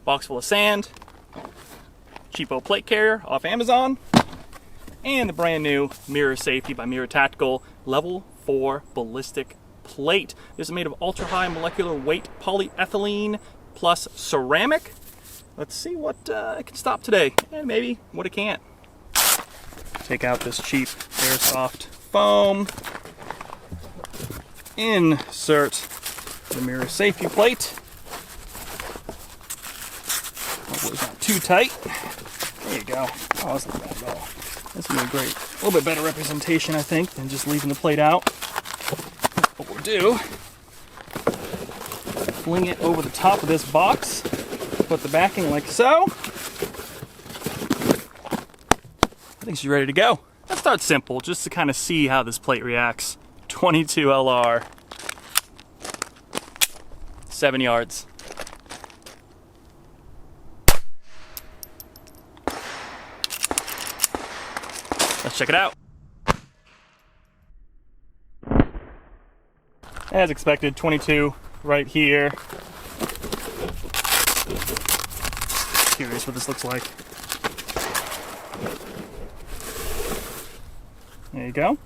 box full of sand, cheapo plate carrier off Amazon, and the brand new MIRA Safety by MIRA Tactical Level 4 Ballistic plate. This is made of ultra high molecular weight polyethylene plus ceramic. Let's see what it can stop today, and maybe what it can't. Take out this cheap airsoft foam. Insert the MIRA Safety plate. Hopefully it's not too tight. There you go. Oh, that's not bad at all. That's gonna be a great, a little bit better representation, I think, than just leaving the plate out. What we'll do, fling it over the top of this box, put the backing like so. I think she's ready to go. Let's start simple, just to kind of see how this plate reacts. 22 LR, 7 yards. Let's check it out. As expected, 22 right here. Curious what this looks like. There you go.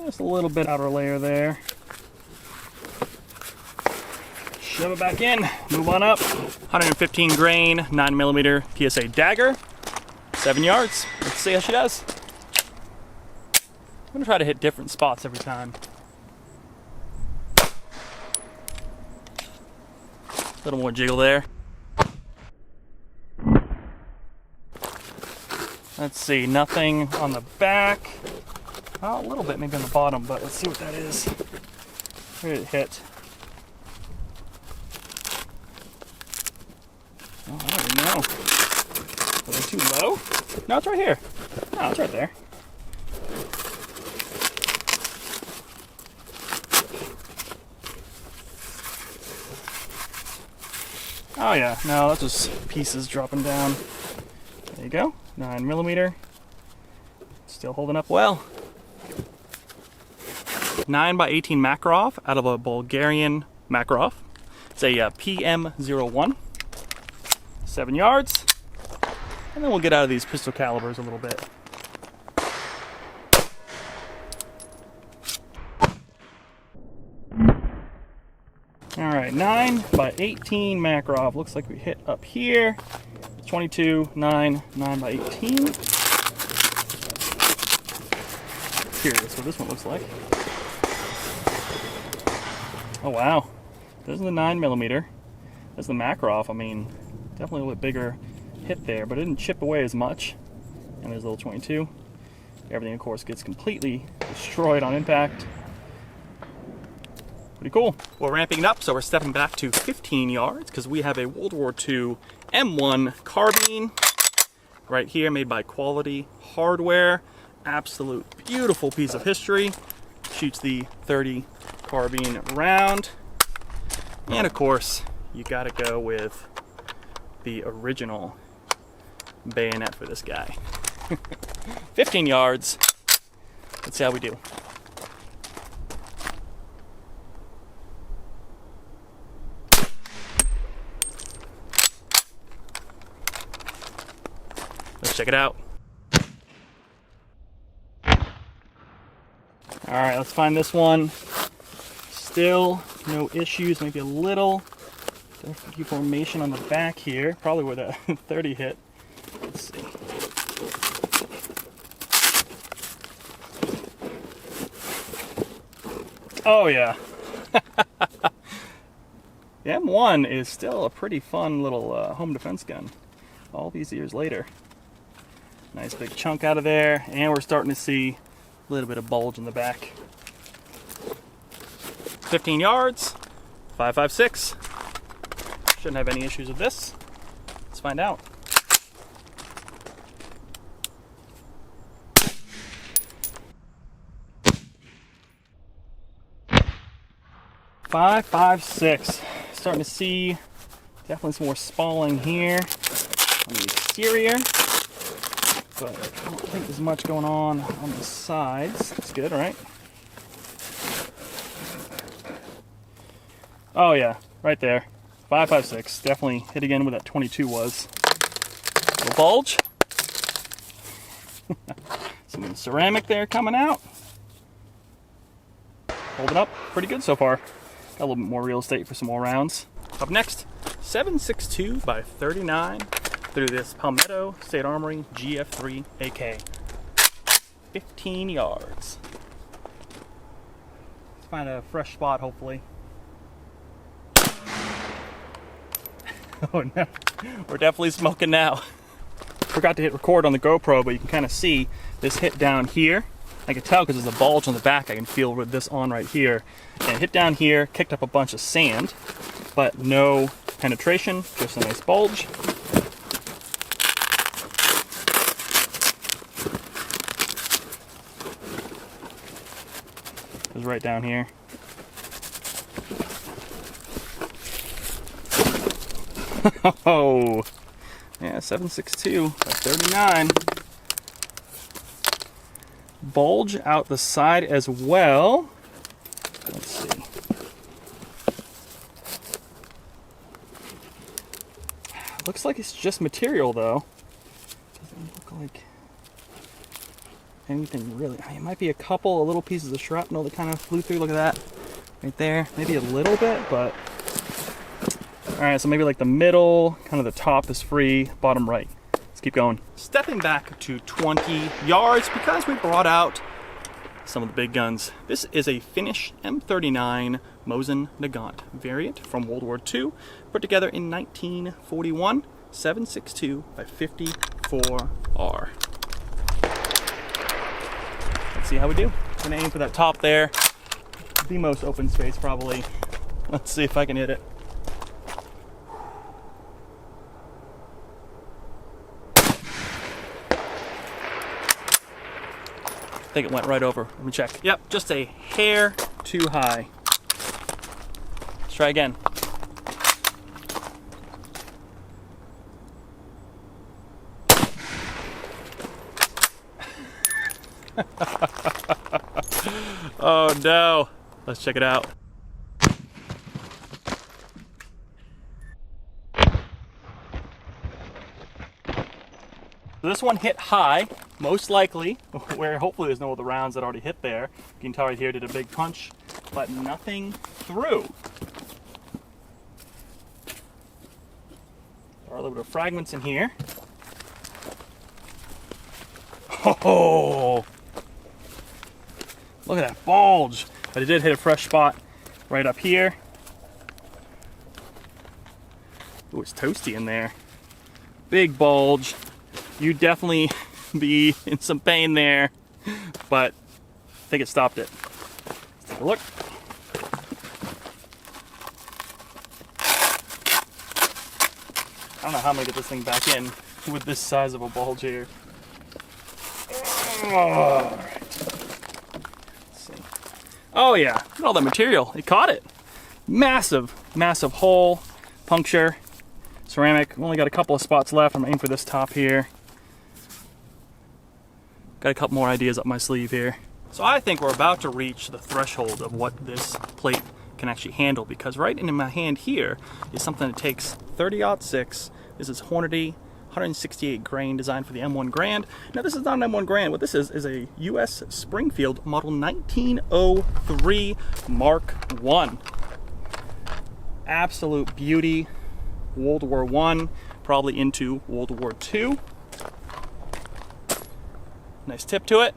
Just a little bit outer layer there. Shove it back in, move on up. 115 grain, 9mm PSA dagger, 7 yards. Let's see how she does. I'm gonna try to hit different spots every time. A little more jiggle there. Let's see, nothing on the back. Oh, a little bit maybe on the bottom, but let's see what that is. Where did it hit? Oh, I don't even know. Was it too low? No, it's right here. No, it's right there. Oh yeah, no, that's just pieces dropping down. There you go, 9mm. Still holding up well. 9x18 Makarov out of a Bulgarian Makarov. It's a PM01. 7 yards. And then we'll get out of these pistol calibers a little bit. Alright, 9x18 Makarov. Looks like we hit up here. 22, 9x18. Curious what this one looks like. Oh wow, this is the 9mm. That's the Makarov. I mean, definitely a little bit bigger hit there, but it didn't chip away as much. And there's a little 22. Everything, of course, gets completely destroyed on impact. Pretty cool. We're ramping it up, so we're stepping back to 15 yards because we have a World War II M1 carbine right here, made by Quality Hardware. Absolute beautiful piece of history. Shoots the 30 carbine round. And of course, you gotta go with the original bayonet for this guy. 15 yards. Let's see how we do. Let's check it out. All right, let's find this one. Still no issues, maybe a little deformation on the back here, probably where that 30 hit. Let's see. Oh yeah. The M1 is still a pretty fun little home defense gun all these years later. Nice big chunk out of there, and we're starting to see a little bit of bulge in the back. 15 yards, 5.56. Shouldn't have any issues with this. Let's find out. Five, 5.6. Starting to see definitely some more spalling here on the exterior, but I don't think there's much going on the sides. That's good, right? Oh yeah, right there. 5.56. Definitely hit again where that 22 was. Little bulge. Some ceramic there coming out. Holding up pretty good so far. Got a little bit more real estate for some more rounds. Up next, 7.62 by 39 through this Palmetto State Armory GF3 AK. 15 yards. Let's find a fresh spot, hopefully. Oh no, we're definitely smoking now. Forgot to hit record on the GoPro, but you can kind of see this hit down here. I can tell because there's a bulge on the back. I can feel with this on right here. And it hit down here, kicked up a bunch of sand, but no penetration, just a nice bulge. It was right down here. Oh, yeah, 7.62 by 39. Bulge out the side as well. Let's see. Looks like it's just material though. Doesn't look like anything really. It might be a couple of little pieces of shrapnel that kind of flew through. Look at that right there. Maybe a little bit, but all right. So maybe like the middle, kind of the top is free, bottom right. Let's keep going. Stepping back to 20 yards because we brought out some of the big guns. This is a Finnish M39 Mosin Nagant variant from World War II, put together in 1941, 7.62 by 54R. Let's see how we do. I'm gonna aim for that top there, the most open space probably. Let's see if I can hit it. I think it went right over. Let me check. Yep, just a hair too high. Let's try again. Oh no. Let's check it out. So this one hit high, most likely, where hopefully there's no other rounds that already hit there. You can tell right here, did a big punch, but nothing through. There are a little bit of fragments in here. Oh! Look at that bulge! But it did hit a fresh spot right up here. Ooh, it's toasty in there. Big bulge. You'd definitely be in some pain there, but I think it stopped it. Let's take a look. I don't know how I'm gonna get this thing back in with this size of a bulge here. All right. Let's see. Oh yeah, look at all that material. It caught it. Massive, massive hole, puncture, ceramic. Only got a couple of spots left. I'm aiming for this top here. Got a couple more ideas up my sleeve here. So I think we're about to reach the threshold of what this plate can actually handle, because right in my hand here is something that takes 30-06. This is Hornady 168 grain, designed for the M1 Grand. Now this is not an M1 Grand. What this is a US Springfield model 1903 Mark I. Absolute beauty. World War I, probably into World War II. Nice tip to it.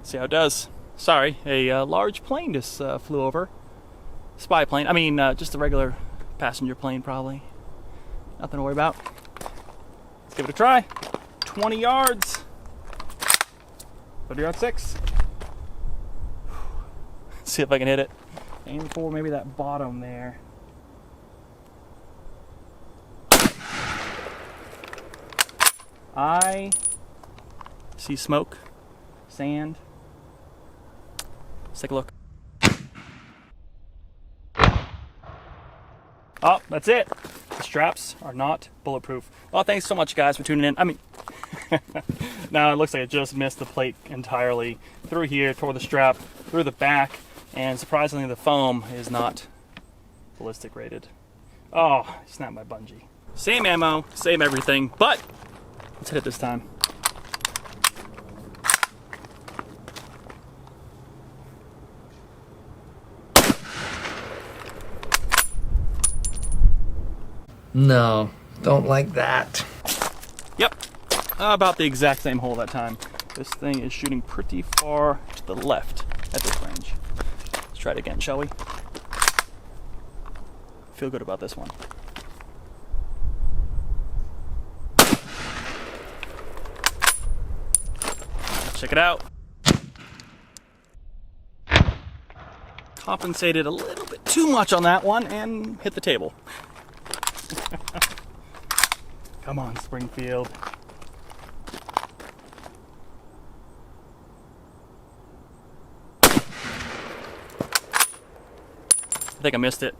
See how it does. Sorry, a large plane just flew over. Spy plane. I mean, just a regular passenger plane, probably. Nothing to worry about. Let's give it a try. 20 yards. 30-06. See if I can hit it. Aim for maybe that bottom there. I see smoke, sand. Let's take a look. Oh, that's it. The straps are not bulletproof. Well, thanks so much, guys, for tuning in. I mean, now it looks like it just missed the plate entirely. Through here, toward the strap, through the back, and surprisingly the foam is not ballistic rated. Oh, snapped my bungee. Same ammo, same everything, but let's hit it this time. No, don't like that. Yep, about the exact same hole that time. This thing is shooting pretty far to the left at this range. Let's try it again, shall we? Feel good about this one. Check it out. Compensated a little bit too much on that one and hit the table. Come on, Springfield. I think I missed it.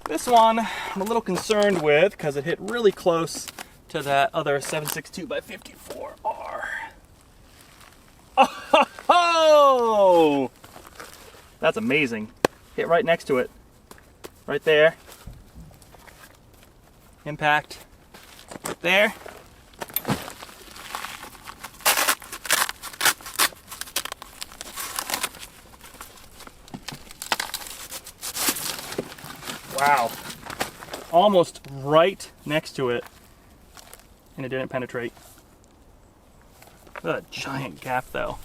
This one I'm a little concerned with because it hit really close to that other 7.62x54R. Oh! That's amazing. Hit right next to it. Right there. Impact. Right there. Wow. Almost right next to it. And it didn't penetrate. What a giant gap though.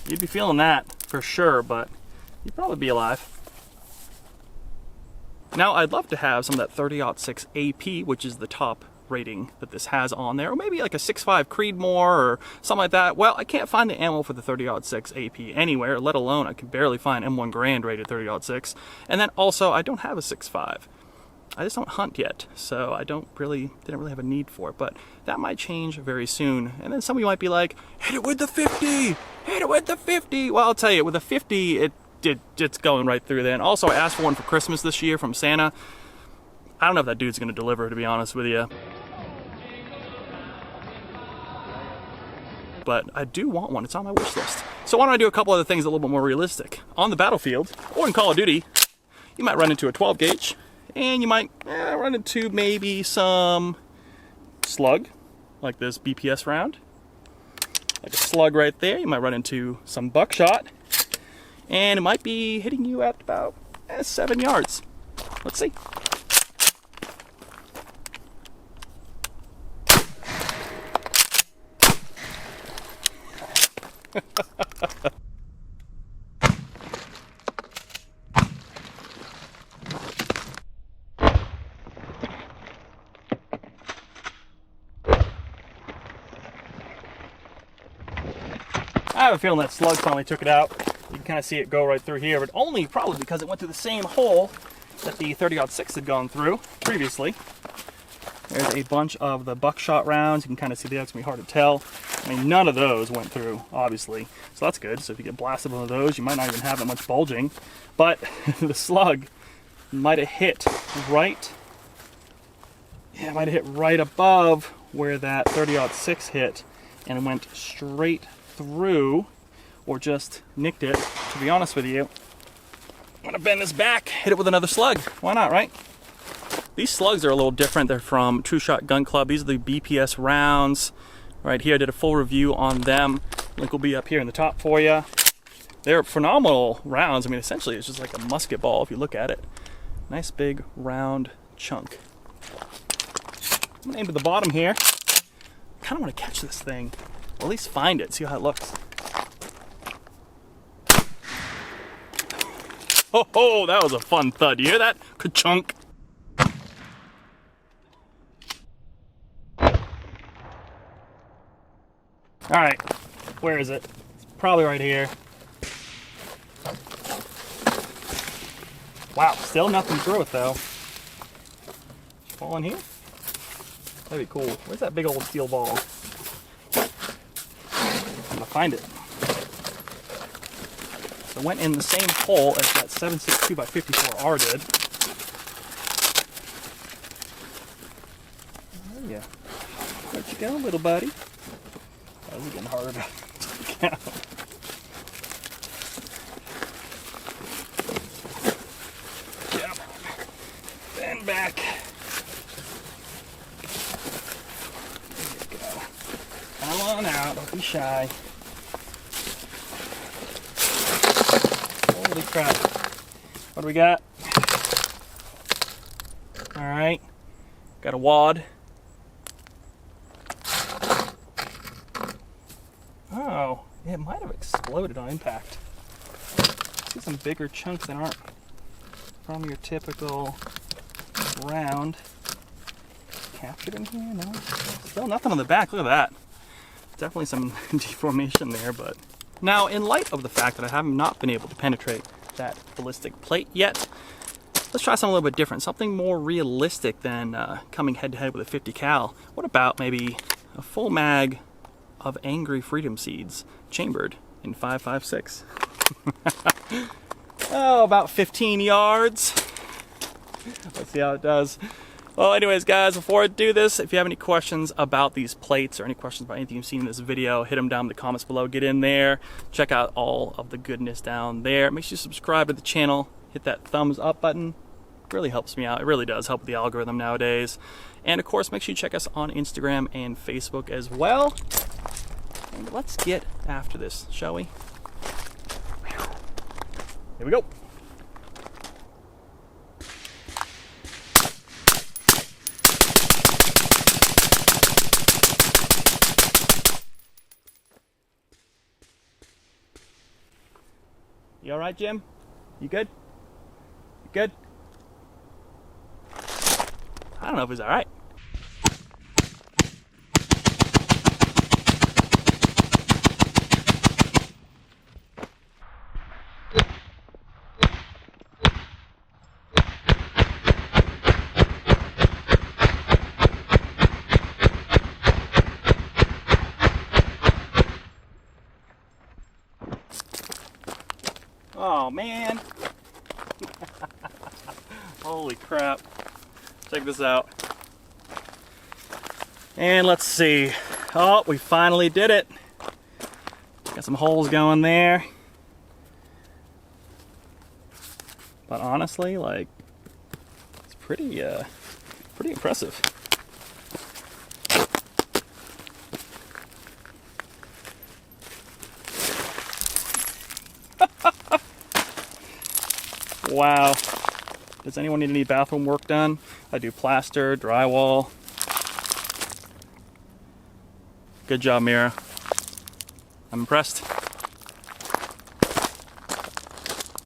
You'd be feeling that for sure, but you'd probably be alive. Now I'd love to have some of that 30-06 AP, which is the top rating that this has on there, or maybe like a 6.5 Creedmoor or something like that. Well, I can't find the ammo for the 30-06 AP anywhere, let alone I can barely find M1 Garand rated 30-06. And then also I don't have a 6.5. I just don't hunt yet, so I didn't really have a need for it, but that might change very soon. And then some of you might be like, hit it with the 50! Hit it with the 50! Well, I'll tell you, with the 50, it's going right through there. And also I asked for one for Christmas this year from Santa. I don't know if that dude's gonna deliver, to be honest with you. But I do want one, it's on my wish list. So why don't I do a couple other things a little bit more realistic. On the battlefield, or in Call of Duty, you might run into a 12 gauge, and you might run into maybe some slug, like this BPS round. Like a slug right there. You might run into some buckshot, and it might be hitting you at about 7 yards. Let's see. I have a feeling that slug finally took it out. You can kind of see it go right through here, but only probably because it went through the same hole that the 30-06 had gone through previously. There's a bunch of the buckshot rounds. You can kind of see that's going to be hard to tell. I mean, none of those went through, obviously, so that's good. So if you get blasted with one of those, you might not even have that much bulging. But the slug might have hit right, it might have hit right above where that 30-06 hit, and it went straight through, or just nicked it. To be honest with you, I'm gonna bend this back, hit it with another slug. Why not, right? These slugs are a little different. They're from True Shot Gun Club. These are the BPS rounds. Right here, I did a full review on them. Link will be up here in the top for you. They're phenomenal rounds. I mean, essentially, it's just like a musket ball if you look at it. Nice big round chunk. I'm gonna aim to the bottom here. I kind of want to catch this thing, or at least find it, see how it looks. Oh, that was a fun thud. You hear that? Ka-chunk. All right, where is it? It's probably right here. Wow, still nothing through it though. Fall in here? That'd be cool. Where's that big old steel ball? I'm gonna find it. So it went in the same hole as that 7.62x54R did. Oh yeah. Where'd you go, little buddy? Oh, this is getting harder to count. shy. Holy crap. What do we got? Alright. Got a wad. Oh, it might have exploded on impact. See some bigger chunks that aren't from your typical round. Captured in here? No. Still nothing on the back. Look at that. Definitely some deformation there, but now in light of the fact that I have not been able to penetrate that ballistic plate yet, let's try something a little bit different, something more realistic than coming head to head with a 50 cal. What about maybe a full mag of Angry Freedom Seeds chambered in 5.56? Oh, about 15 yards. Let's see how it does. Well, anyways, guys, before I do this, if you have any questions about these plates or any questions about anything you've seen in this video, hit them down in the comments below. Get in there. Check out all of the goodness down there. Make sure you subscribe to the channel. Hit that thumbs up button. It really helps me out. It really does help with the algorithm nowadays. And, of course, make sure you check us on Instagram and Facebook as well. And let's get after this, shall we? Here we go. You all right, Jim? You good? You good? I don't know if he's all right. Oh man. Holy crap. Check this out. And let's see. Oh, we finally did it. Got some holes going there. But honestly, like, it's pretty impressive. Wow. Does anyone need any bathroom work done? I do plaster, drywall. Good job, MIRA. I'm impressed.